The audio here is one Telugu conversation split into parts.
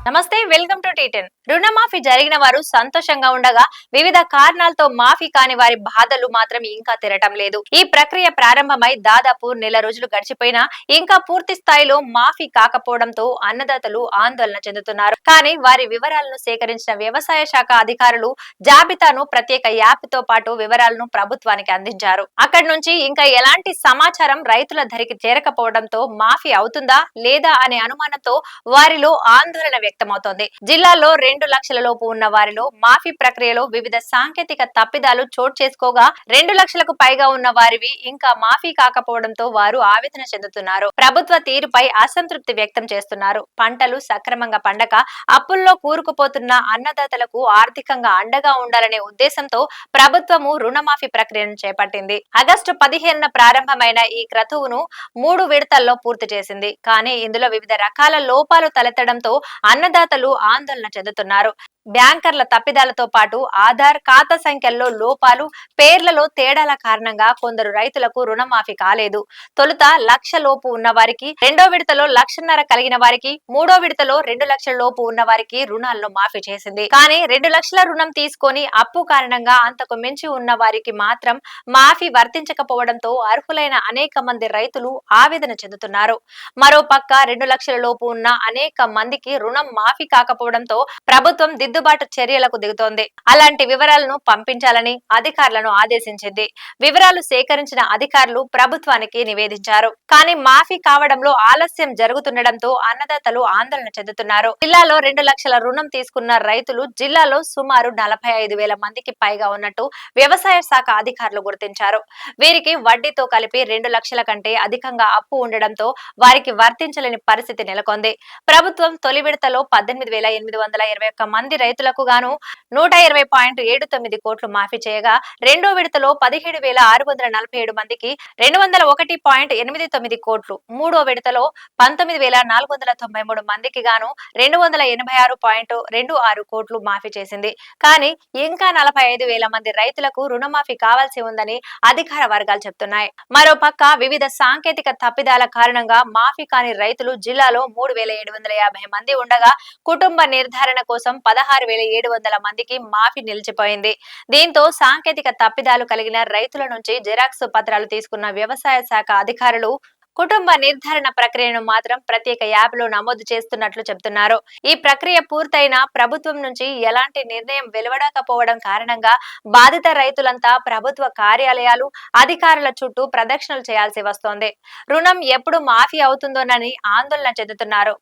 నమస్తే, వెల్కమ్ టు టీటెన్. రుణమాఫీ జరిగిన వారు సంతోషంగా ఉండగా వివిధ కారణాలతో మాఫీ కాని వారి బాధలు మాత్రం ఇంకా తీరటం లేదు. ఈ ప్రక్రియ ప్రారంభమై దాదాపు నెల రోజులు గడిచిపోయినా ఇంకా పూర్తి స్థాయిలో మాఫీ కాకపోవడంతో అన్నదాతలు ఆందోళన చెందుతున్నారు. కానీ వారి వివరాలను సేకరించిన వ్యవసాయ శాఖ అధికారులు జాబితాను ప్రత్యేక యాప్ తో పాటు వివరాలను ప్రభుత్వానికి అందించారు. అక్కడి నుంచి ఇంకా ఎలాంటి సమాచారం రైతుల ధరికి చేరకపోవడంతో మాఫీ అవుతుందా లేదా అనే అనుమానంతో వారిలో ఆందోళన వ్యక్తమవుతోంది. జిల్లాలో 2 లక్షల లోపు ఉన్న వారిలో మాఫీ ప్రక్రియలో వివిధ సాంకేతిక తప్పిదాలు చోటు చేసుకోగా 2 లక్షలకు పైగా ఉన్న వారివి ఇంకా మాఫీ కాకపోవడంతో వారు ఆవేదన చెందుతున్నారు. ప్రభుత్వ తీరుపై అసంతృప్తి వ్యక్తం చేస్తున్నారు. పంటలు సక్రమంగా పండక అప్పుల్లో కూరుకుపోతున్న అన్నదాతలకు ఆర్థికంగా అండగా ఉండాలనే ఉద్దేశంతో ప్రభుత్వము రుణమాఫీ ప్రక్రియను చేపట్టింది. ఆగస్టు 15న ప్రారంభమైన ఈ క్రతువును 3 విడతల్లో పూర్తి చేసింది. కానీ ఇందులో వివిధ రకాల లోపాలు తలెత్తడంతో అన్నదాతలు ఆందోళన చెందుతున్నారు. బ్యాంకర్ల తప్పిదాలతో పాటు ఆధార్ ఖాతా సంఖ్యల్లో లోపాలు, పేర్లలో తేడాల కారణంగా కొందరు రైతులకు రుణమాఫీ కాలేదు. తొలుత 1 లక్ష లోపు ఉన్న వారికి, రెండో విడతలో 1.5 లక్ష కలిగిన వారికి, మూడో విడతలో 2 లక్షల లోపు ఉన్న వారికి రుణాలను మాఫీ చేసింది. కానీ 2 లక్షల రుణం తీసుకొని అప్పు కారణంగా అంతకు మించి ఉన్న వారికి మాత్రం మాఫీ వర్తించకపోవడంతో అర్హులైన అనేక మంది రైతులు ఆవేదన చెందుతున్నారు. మరోపక్క 2 లక్షల లోపు ఉన్న అనేక మందికి రుణం మాఫీ కాకపోవడంతో ప్రభుత్వం దిద్దుబాటు చర్యలకు దిగుతోంది. అలాంటి వివరాలను పంపించాలని అధికారులను ఆదేశించింది. వివరాలు సేకరించిన అధికారులు ప్రభుత్వానికి నివేదించారు. కానీ మాఫీ కావడంలో ఆలస్యం జరుగుతుండటంతో అన్నదాతలు ఆందోళన చెందుతున్నారు. జిల్లాలో 2 లక్షల రుణం తీసుకున్న రైతులు జిల్లాలో సుమారు 45,000 మందికి పైగా ఉన్నట్టు వ్యవసాయ శాఖ అధికారులు గుర్తించారు. వీరికి వడ్డీతో కలిపి 2 లక్షల కంటే అధికంగా అప్పు ఉండడంతో వారికి వర్తించలేని పరిస్థితి నెలకొంది. ప్రభుత్వం తొలి విడతలో 18,821 మంది రైతులకు గాను 120.79 కోట్లు మాఫీ చేయగా, రెండో విడతలో 17,647 మందికి 201.89 కోట్లు, మూడో విడతలో 19,493 మందికి గాను 286.26 కోట్లు మాఫీ చేసింది. కానీ ఇంకా 45,000 మంది రైతులకు రుణమాఫీ కావాల్సి ఉందని అధికార వర్గాలు చెప్తున్నాయి. మరోపక్క వివిధ సాంకేతిక తప్పిదాల కారణంగా మాఫీ కాని రైతులు జిల్లాలో 3,750 మంది ఉండగా కుటుంబ నిర్ధారణ కోసం 16,700 మందికి మాఫీ నిలిచిపోయింది. దీంతో సాంకేతిక తప్పిదాలు కలిగిన రైతుల నుంచి జిరాక్స్ పత్రాలు తీసుకున్న వ్యవసాయ శాఖ అధికారులు కుటుంబ నిర్ధారణ ప్రక్రియను మాత్రం ప్రత్యేక యాప్ లో నమోదు చేస్తున్నట్లు చెబుతున్నారు. ఈ ప్రక్రియ పూర్తయినా ప్రభుత్వం నుంచి ఎలాంటి నిర్ణయం వెలువడకపోవడం కారణంగా బాధిత రైతులంతా ప్రభుత్వ కార్యాలయాలు, అధికారుల చుట్టూ ప్రదక్షిణలు చేయాల్సి వస్తోంది. రుణం ఎప్పుడు మాఫీ అవుతుందోనని ఆందోళన చెందుతున్నారు.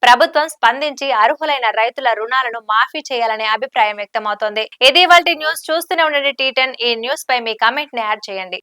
ప్రభుత్వం స్పందించి అర్హులైన రైతుల రుణాలను మాఫీ చేయాలనే అభిప్రాయం వ్యక్తమవుతోంది. ఇది ఇవాల్టి న్యూస్. చూస్తూనే ఉండండి టీటెన్. ఈ న్యూస్ పై మీ కామెంట్ ని యాడ్ చేయండి.